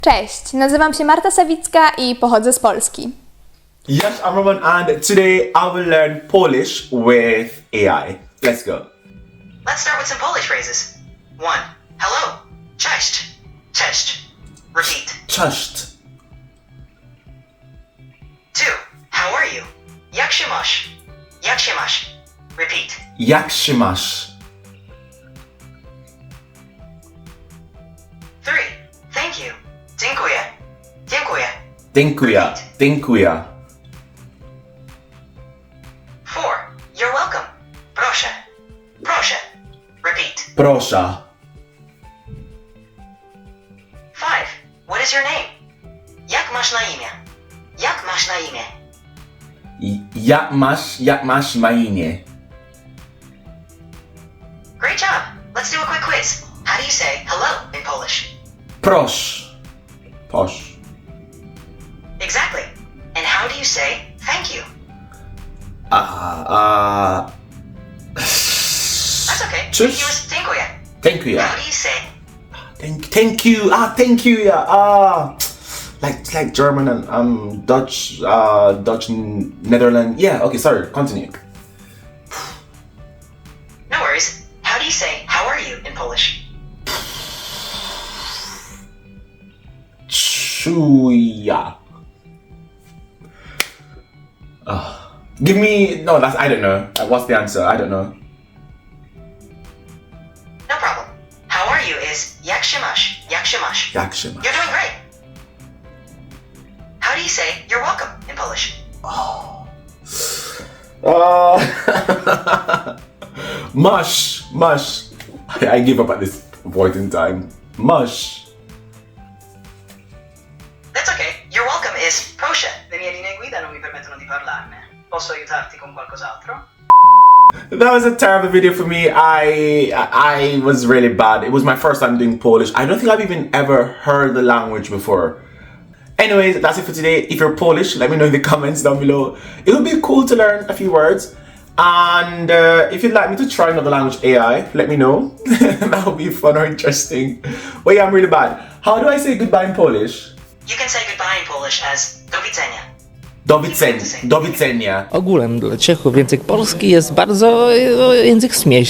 Cześć, nazywam się Marta Sawicka i pochodzę z Polski. Yes, I'm Roman, and today I will learn Polish with AI. Let's go. Let's start with some Polish phrases. 1. Hello. Cześć. Cześć. Repeat. Cześć. 2. How are you? Jak się masz? Jak się masz? Repeat. Jak się masz? 3. Thank you. Dziękuję. Dziękuję. Dziękuję. Dziękuję. 4. You're welcome. Proszę. Proszę. Repeat. Proszę. 5. What is your name? Jak masz na imię? Jak masz na imię? Jak masz na imię? Great job. Let's do a quick quiz. How do you say hello in Polish? Prosz. Posz. Exactly. And how do you say thank you? That's okay. Cześć. Thank you is dziękuję. Dziękuję. How do you say Thank you. Thank you. Yeah. Like German and Dutch, Netherlands. Yeah. Okay. Sorry. Continue. no worries. How do you say how are you in Polish? Czuja. Give me no. That's I don't know. What's the answer? I don't know. No problem. How are you is jak się masz? Jak się masz? Jak się masz? You're doing great. How do you say you're welcome in Polish? Mush. I give up at this point in time. Mush. That's okay. You're welcome is proszę. Le mie linee guida non mi permettono di parlarne. Posso aiutarti con qualcos'altro? That was a terrible video for me. I was really bad. It was my first time doing Polish. I don't think I've even ever heard the language before. Anyways, that's it for today. If you're Polish, let me know in the comments down below. It would be cool to learn a few words. And if you'd like me to try another language AI, let me know. That would be fun or interesting. But yeah, I'm really bad. How do I say goodbye in Polish? You can say goodbye in Polish as do widzenia. Do widzenia. Ogólem dla Czechów język polski jest bardzo język śmieszny.